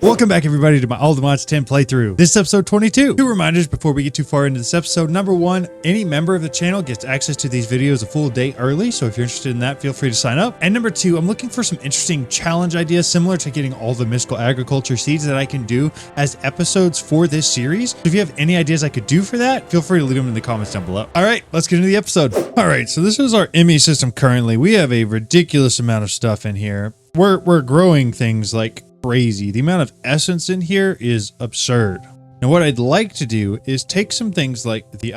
Welcome back everybody to my All the Mods 10 playthrough. This is episode 22. Two reminders before we get too far into this episode. Number one, any member of the channel gets access to these videos a full day early. So if you're interested in that, feel free to sign up. And number two, I'm looking for some interesting challenge ideas similar to getting all the mystical agriculture seeds that I can do as episodes for this series. So if you have any ideas I could do for that, feel free to leave them in the comments down below. All right, let's get into the episode. All right, so this is our ME system currently. We have a ridiculous amount of stuff in here. We're growing things like crazy. The amount of essence in here is absurd. Now what I'd like to do is take some things like the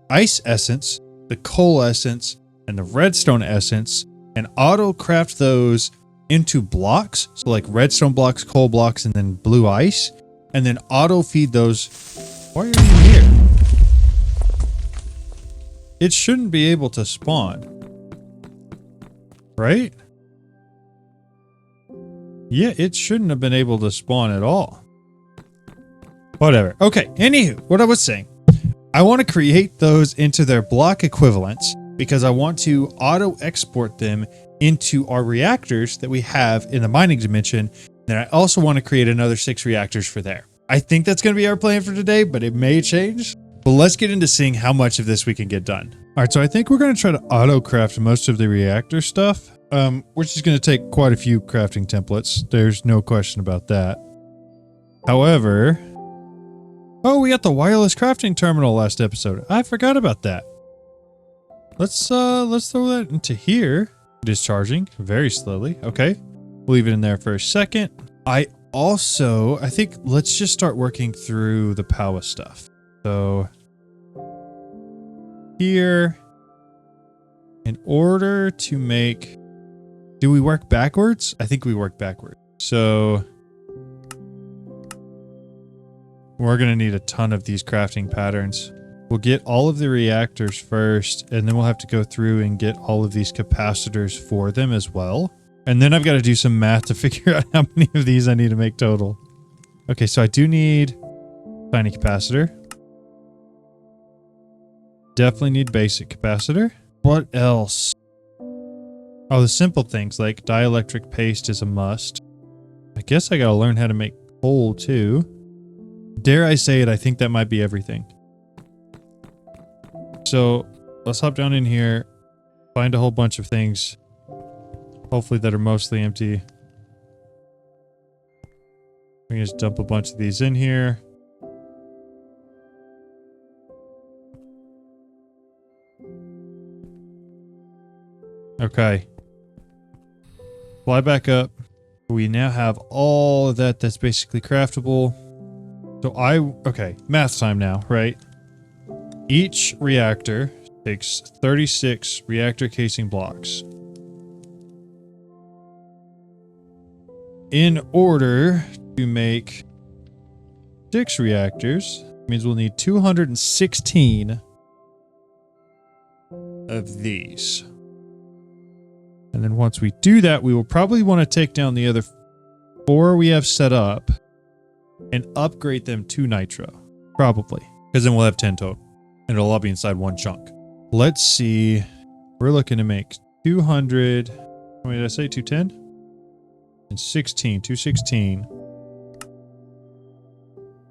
ice essence, the coal essence, and the redstone essence and auto craft those into blocks. So like redstone blocks, coal blocks, and then blue ice, and then auto feed those. Why are you here? It shouldn't be able to spawn, right? Yeah, it shouldn't have been able to spawn at all. Whatever. Okay, anywho, what I was saying. I want to create those into their block equivalents because I want to auto-export them into our reactors that we have in the mining dimension. And I also want to create another 6 reactors for there. I think that's going to be our plan for today, but it may change. But let's get into seeing how much of this we can get done. All right, so I think we're going to try to auto-craft most of the reactor stuff. Which is going to take quite a few crafting templates. There's no question about that. However, oh, we got the wireless crafting terminal last episode. I forgot about that. Let's throw that into here. It is charging very slowly. Okay. We'll leave it in there for a second. I think let's just start working through the power stuff. So here, in order to make, do we work backwards? I think we work backwards. So we're going to need a ton of these crafting patterns. We'll get all of the reactors first, and then we'll have to go through and get all of these capacitors for them as well. And then I've got to do some math to figure out how many of these I need to make total. Okay, so I do need tiny capacitor. Definitely need basic capacitor. What else? Oh, the simple things like dielectric paste is a must. I guess I gotta learn how to make coal too. Dare I say it, I think that might be everything. So let's hop down in here, find a whole bunch of things, hopefully that are mostly empty. We can just dump a bunch of these in here. Okay. Fly back up. We now have all of that that's basically craftable. So okay, math time now, right? Each reactor takes 36 reactor casing blocks. In order to make 6 reactors, means we'll need 216 of these. And then once we do that, we will probably want to take down the other 4 we have set up and upgrade them to Nitro. Probably. Because then we'll have 10 total. And it'll all be inside one chunk. Let's see. We're looking to make 200. How many did I say? 210? And 16. 216.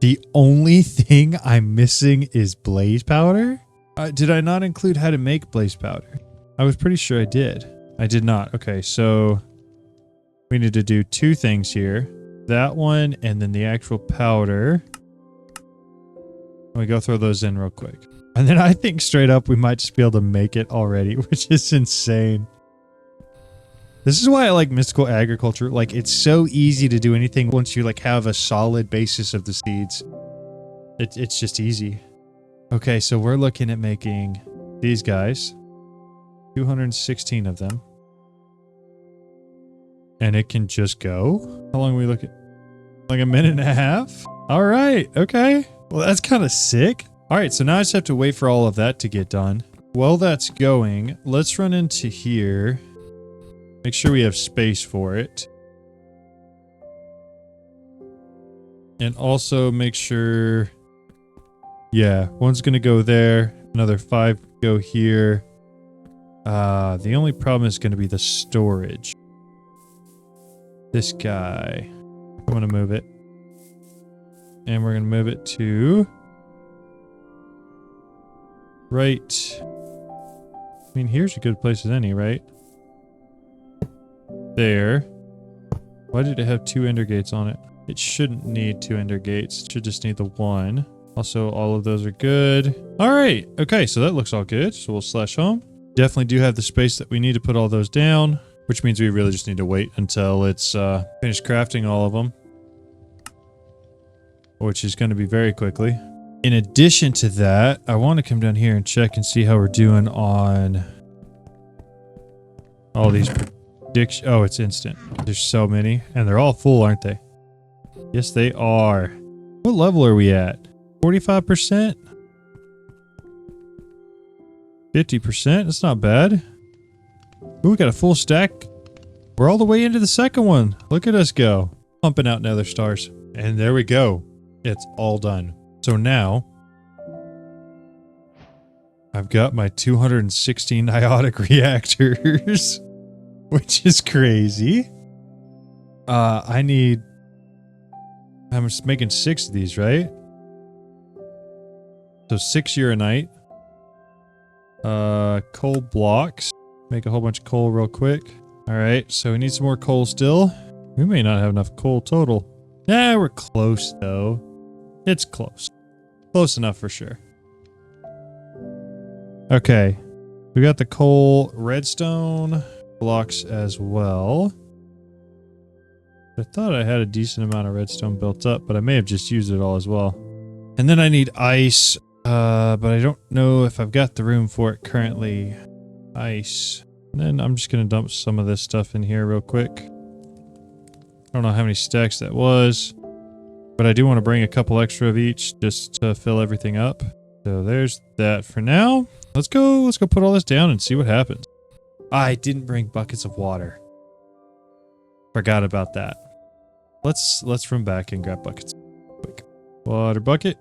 The only thing I'm missing is blaze powder. Did I not include how to make blaze powder? I was pretty sure I did. I did not. Okay, so we need to do 2 things here. That one and then the actual powder. Let me go throw those in real quick. And then I think straight up we might just be able to make it already, which is insane. This is why I like mystical agriculture. Like, it's so easy to do anything once you like have a solid basis of the seeds. It's just easy. Okay, so we're looking at making these guys. 216 of them. And it can just go? How long are we looking? Like a minute and a half? All right. Okay. Well, that's kind of sick. All right. So now I just have to wait for all of that to get done. While that's going, let's run into here. Make sure we have space for it. And also make sure... Yeah, one's going to go there. Another 5 go here. The only problem is going to be the storage. This guy. I want to move it. And we're going to move it to right. I mean, here's a good place as any, right? There. Why did it have 2 ender gates on it? It shouldn't need 2 ender gates. It should just need the 1. Also, all of those are good. All right. Okay, so that looks all good. So we'll slash home. Definitely do have the space that we need to put all those down, which means we really just need to wait until it's finished crafting all of them, which is going to be very quickly. In addition to that, I want to come down here and check and see how we're doing on all these predictions. Oh, it's instant. There's so many, and they're all full, aren't they? Yes, they are. What level are we at? 45%? 50%? That's not bad. Ooh, we got a full stack. We're all the way into the second one. Look at us go. Pumping out nether stars. And there we go. It's all done. So now, I've got my 216 niotic reactors, which is crazy. I'm just making 6 of these, right? So 6 uranite. Coal blocks. Make a whole bunch of coal real quick. All right, so we need some more coal still. We may not have enough coal total. Yeah, we're close though. It's close. Close enough for sure. Okay. We got the coal redstone blocks as well. I thought I had a decent amount of redstone built up, but I may have just used it all as well. And then I need ice, but I don't know if I've got the room for it currently. Ice. And then I'm just going to dump some of this stuff in here real quick. I don't know how many stacks that was, but I do want to bring a couple extra of each just to fill everything up. So there's that for now. Let's go put all this down and see what happens. I didn't bring buckets of water. Forgot about that. Let's run back and grab buckets. Quick. Water bucket.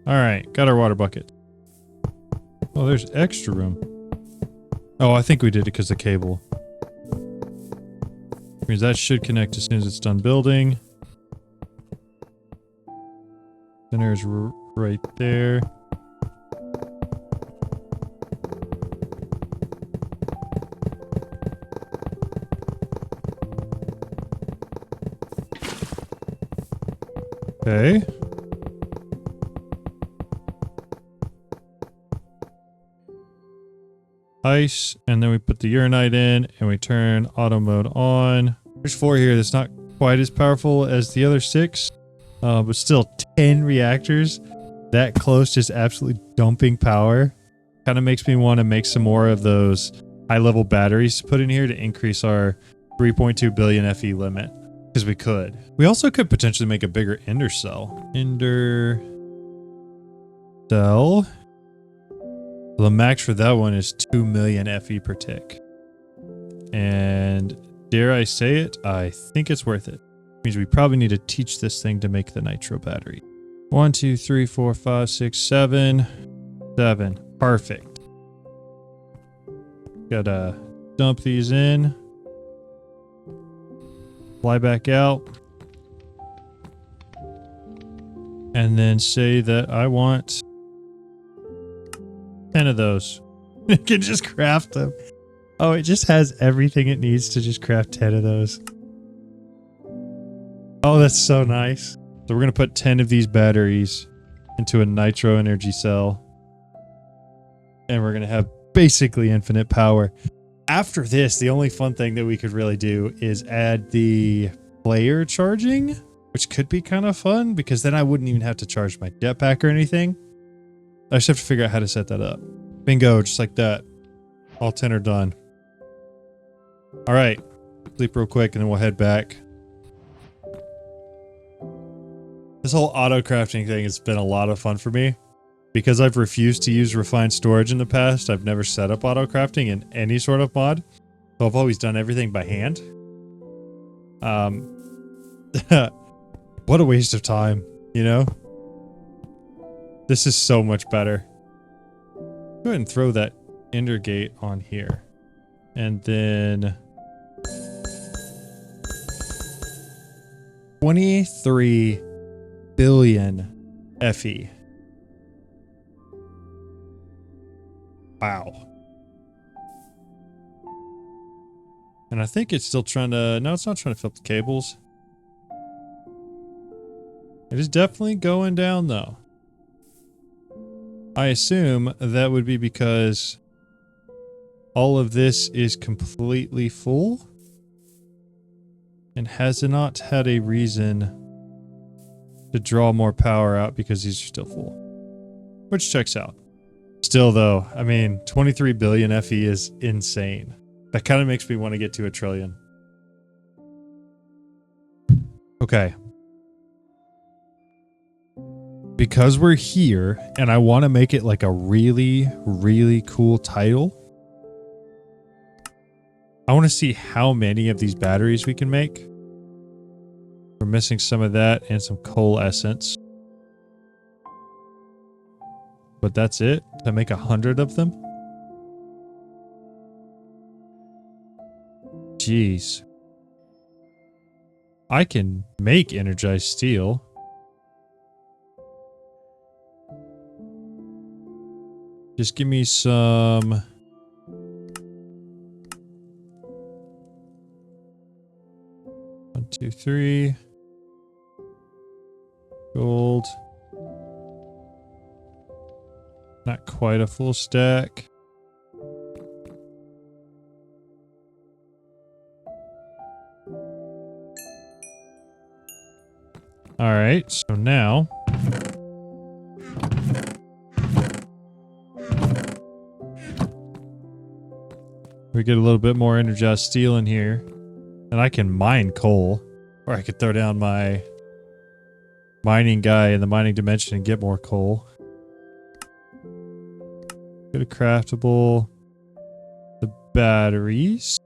All right, got our water bucket. Oh, there's extra room. Oh, I think we did it because of the cable. Means that should connect as soon as it's done building. Center's right there. Okay. Ice, and then we put the uranite in, and we turn auto mode on. There's 4 here that's not quite as powerful as the other 6, but still 10 reactors that close, just absolutely dumping power. Kind of makes me want to make some more of those high-level batteries to put in here to increase our 3.2 billion FE limit, because we could. We also could potentially make a bigger ender cell. Ender cell. The max for that one is 2 million FE per tick. And dare I say it, I think it's worth it. Means we probably need to teach this thing to make the nitro battery. 1, 2, 3, 4, 5, 6, 7. 7. Perfect. Gotta dump these in. Fly back out. And then say that I want 10 of those. It can just craft them. Oh, it just has everything it needs to just craft 10 of those. Oh, that's so nice. So we're going to put 10 of these batteries into a nitro energy cell. And we're going to have basically infinite power. After this, the only fun thing that we could really do is add the player charging, which could be kind of fun because then I wouldn't even have to charge my jetpack or anything. I just have to figure out how to set that up. Bingo, just like that. All 10 are done. All right. Sleep real quick and then we'll head back. This whole auto crafting thing has been a lot of fun for me. Because I've refused to use refined storage in the past, I've never set up auto crafting in any sort of mod. So I've always done everything by hand. What a waste of time, you know? This is so much better. Go ahead and throw that ender gate on here. And then 23 billion FE. Wow. And I think it's still trying to... No, it's not trying to fill up the cables. It is definitely going down, though. I assume that would be because all of this is completely full and has not had a reason to draw more power out because these are still full. Which checks out. Still, though, I mean, 23 billion FE is insane. That kind of makes me want to get to 1 trillion. Okay. Because we're here and I want to make it like a really, really cool title, I want to see how many of these batteries we can make. We're missing some of that and some coal essence. But that's it? To make 100 of them? Jeez. I can make energized steel. Just give me some... One, two, three. Gold. Not quite a full stack. All right, so now we get a little bit more energized steel in here, and I can mine coal, or I could throw down my mining guy in the mining dimension and get more coal. Get a craftable. The batteries.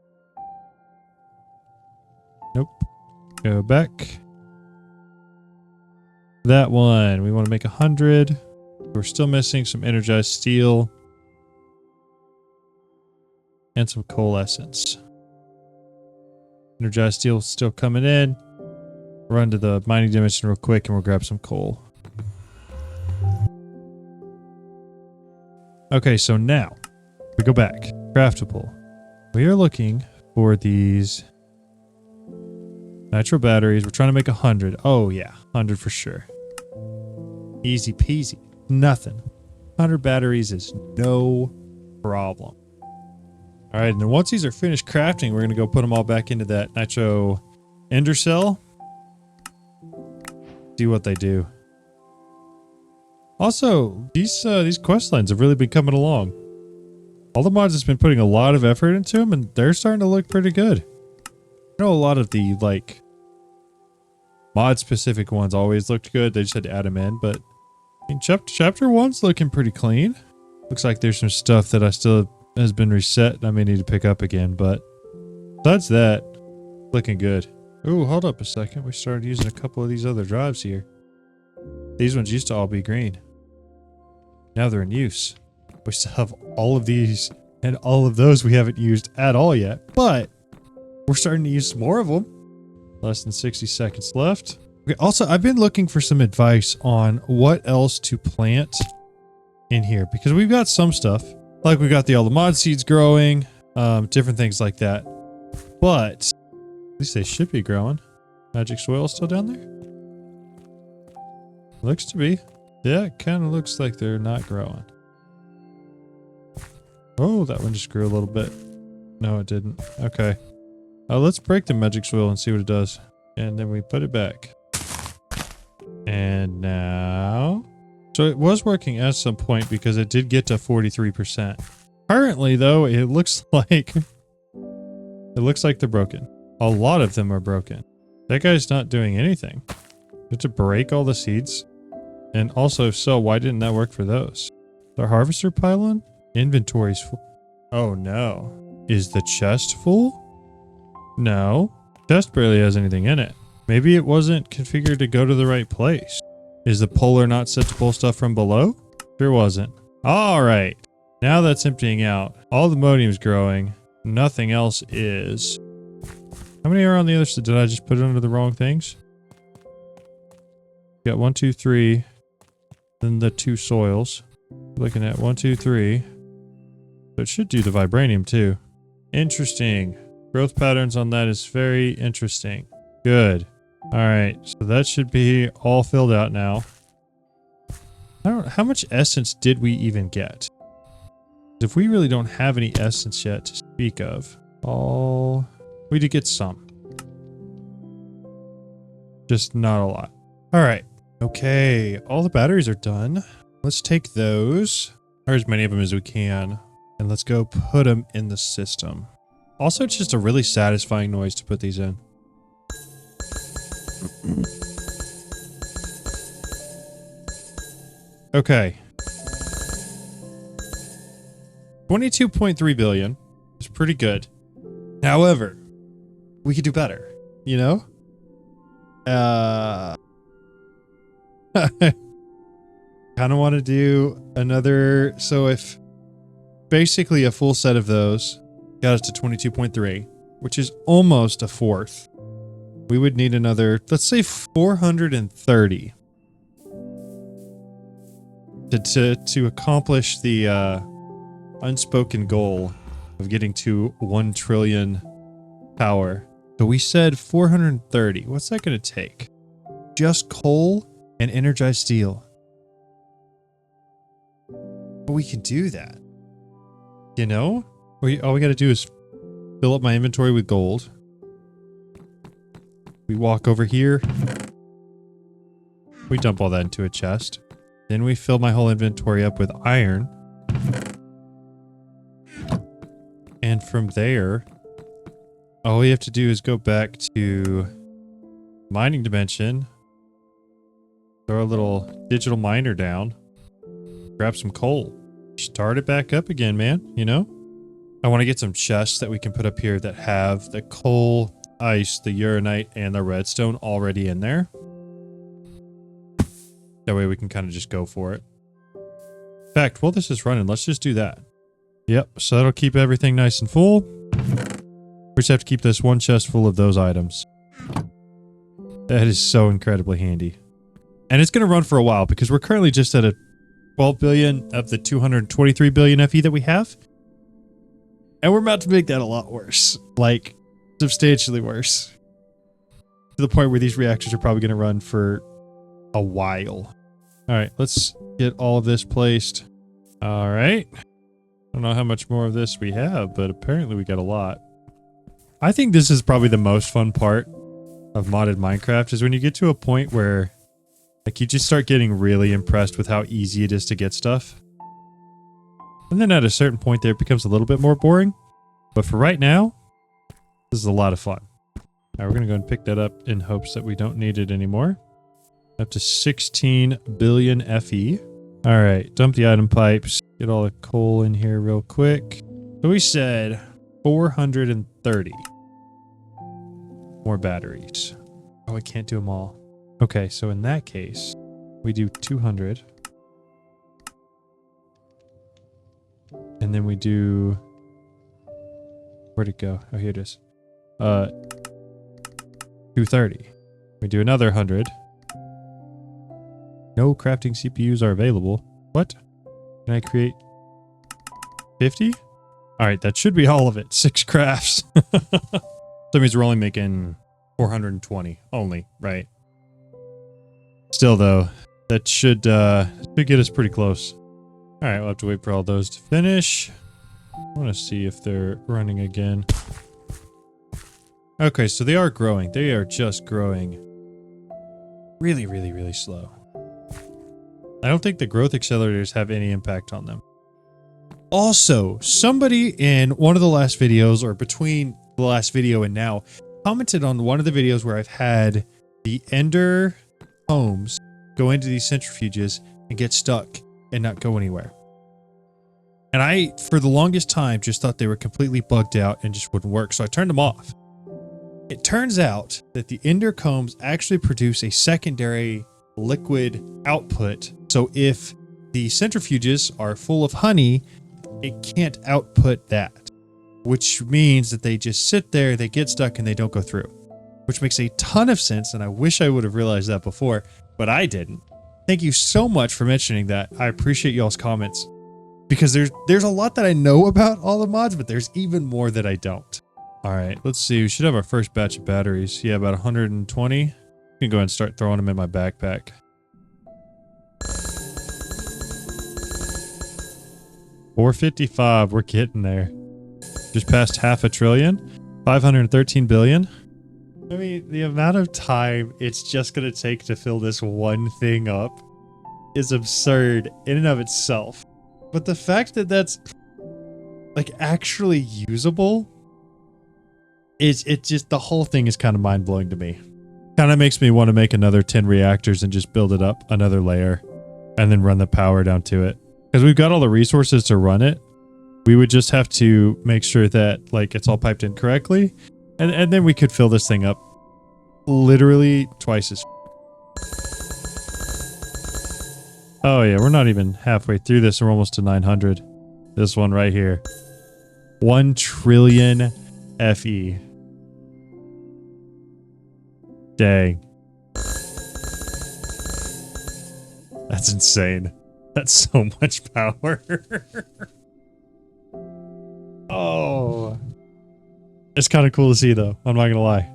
Nope. Go back. That one. We want to make 100. We're still missing some energized steel. And some coal essence. Energized steel still coming in. Run to the mining dimension real quick and we'll grab some coal. Okay, so now we go back. Craftable. We are looking for these nitro batteries. We're trying to make 100. Oh yeah, 100 for sure. Easy peasy. Nothing. 100 batteries is no problem. All right, and then once these are finished crafting, we're going to go put them all back into that nitro ender cell. See what they do. Also, these quest lines have really been coming along. All the mods has been putting a lot of effort into them, and they're starting to look pretty good. I know a lot of the like mod-specific ones always looked good. They just had to add them in, but I mean, chapter 1's looking pretty clean. Looks like there's some stuff that I still has been reset and I may need to pick up again, but besides that, looking good. Oh, hold up a second. We started using a couple of these other drives here. These ones used to all be green. Now they're in use. We still have all of these and all of those we haven't used at all yet, but we're starting to use some more of them. Less than 60 seconds left. Okay, also, I've been looking for some advice on what else to plant in here because we've got some stuff. Like we got all the mod seeds growing, different things like that. But at least they should be growing. Magic soil still down there? Looks to be. Yeah, it kind of looks like they're not growing. Oh, that one just grew a little bit. No, it didn't. Okay. Let's break the magic soil and see what it does. And then we put it back. And now... So it was working at some point because it did get to 43%. Currently, though, it looks like they're broken. A lot of them are broken. That guy's not doing anything. You have to break all the seeds. And also, if so, why didn't that work for those? The harvester pylon? Inventory's full. Oh no. Is the chest full? No. Chest barely has anything in it. Maybe it wasn't configured to go to the right place. Is the puller not set to pull stuff from below? Sure wasn't. All right. Now that's emptying out. All the modium's growing. Nothing else is. How many are on the other side? Did I just put it under the wrong things? Got 1, 2, 3. Then the 2 soils. Looking at 1, 2, 3. So it should do the vibranium too. Interesting. Growth patterns on that is very interesting. Good. All right. So that should be all filled out now. I don't know. How much essence did we even get? If we really don't have any essence yet to speak of, we did get some. Just not a lot. All right. Okay. All the batteries are done. Let's take those, or as many of them as we can, and let's go put them in the system. Also, it's just a really satisfying noise to put these in. Okay. 22.3 billion is pretty good. However, we could do better, you know? Kind of want to do another. So if basically a full set of those got us to 22.3, which is almost a fourth, we would need another, let's say 430 to accomplish the unspoken goal of getting to 1 trillion power. So we said 430. What's that going to take? Just coal and energized steel. But we can do that. You know? All we got to do is fill up my inventory with gold. We walk over here. We dump all that into a chest. Then we fill my whole inventory up with iron. And from there, all we have to do is go back to mining dimension, throw a little digital miner down, grab some coal, start it back up again, man, you know? I want to get some chests that we can put up here that have the coal, ice, the uranite, and the redstone already in there. That way we can kind of just go for it. In fact, while this is running, let's just do that. Yep, so that'll keep everything nice and full. We just have to keep this one chest full of those items. That is so incredibly handy. And it's going to run for a while because we're currently just at a 12 billion of the 223 billion FE that we have. And we're about to make that a lot worse. Like, substantially worse. To the point where these reactors are probably going to run for a while. All right, let's get all of this placed. All right. I don't know how much more of this we have, but apparently we got a lot. I think this is probably the most fun part of modded Minecraft is when you get to a point where like you just start getting really impressed with how easy it is to get stuff. And then at a certain point there it becomes a little bit more boring. But for right now, this is a lot of fun. All right, we're going to go and pick that up in hopes that we don't need it anymore. Up to 16 billion FE. All right, dump the item pipes. Get all the coal in here real quick. So we said 430. More batteries. Oh, I can't do them all. Okay, so in that case, we do 200. And then we do... Where'd it go? Oh, here it is. 230. We do another 100. No crafting CPUs are available. What? Can I create 50? All right, that should be all of it. 6 crafts. That means we're only making 420 only, right? Still though, that should get us pretty close. All right, we'll have to wait for all those to finish. I want to see if they're running again. Okay, so they are growing. They are just growing really, really, really slow. I don't think the growth accelerators have any impact on them. Also, somebody in one of the last videos or between the last video and now commented on one of the videos where I've had the ender homes go into these centrifuges and get stuck and not go anywhere. And I, for the longest time, just thought they were completely bugged out and just wouldn't work. So I turned them off. It turns out that the ender combs actually produce a secondary liquid output. So if the centrifuges are full of honey, it can't output that, which means that they just sit there, they get stuck and they don't go through. which makes a ton of sense. And I wish I would have realized that before, but I didn't. Thank you so much for mentioning that. I appreciate y'all's comments because there's a lot that I know about all the mods, but there's even more that I don't. All right, let's see. We should have our first batch of batteries. Yeah, about 120. I can go ahead and start throwing them in my backpack. $455. We're getting there. Just past $500 billion. 513 billion. I mean, the amount of time it's just going to take to fill this one thing up is absurd in and of itself. But the fact that that's like actually usable, it just, the whole thing is kind of mind blowing to me. Kind of makes me want to make another 10 reactors and just build it up another layer and then run the power down to it. Because we've got all the resources to run it. We would just have to make sure that like it's all piped in correctly. And then we could fill this thing up literally twice as. Oh yeah, we're not even halfway through this. We're almost to 900. This one right here. 1 trillion FE. Dang. That's insane. That's so much power. Oh. It's kind of cool to see though. I'm not going to lie.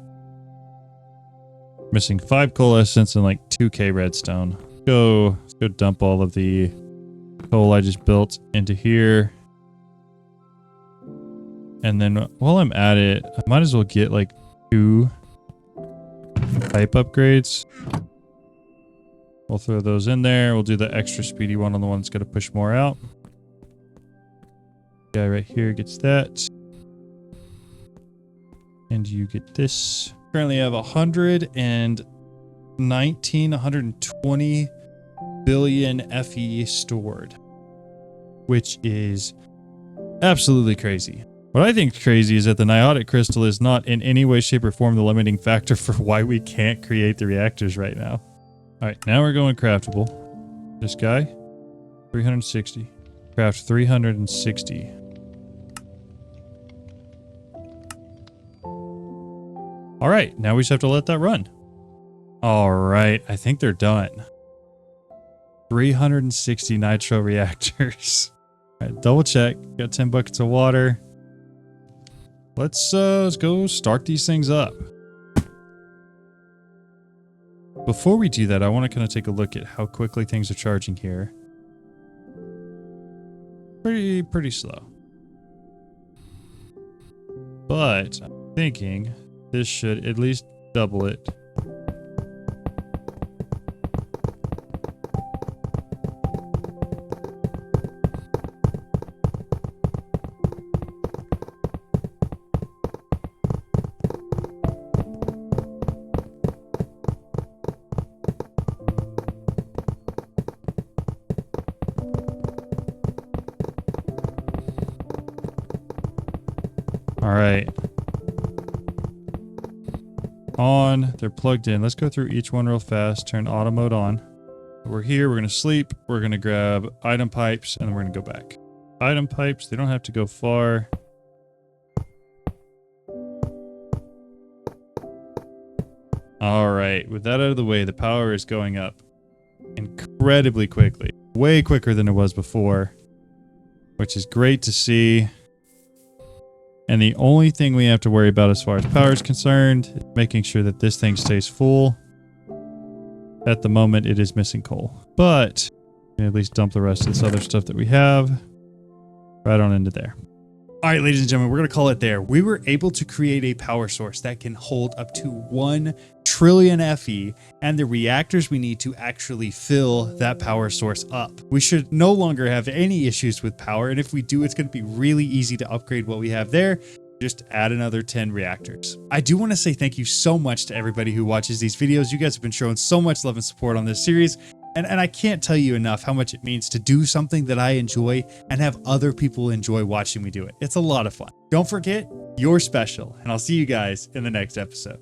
Missing 5 coal essence and like 2k redstone. Let's go dump all of the coal I just built into here. And then while I'm at it, I might as well get like 2 pipe upgrades. We'll throw those in there. We'll do the extra speedy one on the one that's going to push more out. Guy right here gets that. And you get this. Currently have 120 billion FE stored, which is absolutely crazy. What I think is crazy is that the niotic crystal is not in any way, shape, or form the limiting factor for why we can't create the reactors right now. All right, now we're going craftable. This guy, 360. Craft 360. All right, now we just have to let that run. All right, I think they're done. 360 nitro reactors. All right, double check. Got 10 buckets of water. Let's go start these things up. Before we do that, I want to kind of take a look at how quickly things are charging here. Pretty slow. But I'm thinking this should at least double it. All right. On, they're plugged in. Let's go through each one real fast. Turn auto mode on. We're here. We're going to sleep. We're going to grab item pipes and then we're going to go back. Item pipes, they don't have to go far. All right. With that out of the way, the power is going up incredibly quickly. Way quicker than it was before, which is great to see. And the only thing we have to worry about as far as power is concerned is making sure that this thing stays full. At the moment, it is missing coal. But we can at least dump the rest of this other stuff that we have right on into there. All right, ladies and gentlemen, we're going to call it there. We were able to create a power source that can hold up to 1 trillion FE and the reactors we need to actually fill that power source up. We should no longer have any issues with power. And if we do, it's going to be really easy to upgrade what we have there. Just add another 10 reactors. I do want to say thank you so much to everybody who watches these videos. You guys have been showing so much love and support on this series. And I can't tell you enough how much it means to do something that I enjoy and have other people enjoy watching me do it. It's a lot of fun. Don't forget, you're special, and I'll see you guys in the next episode.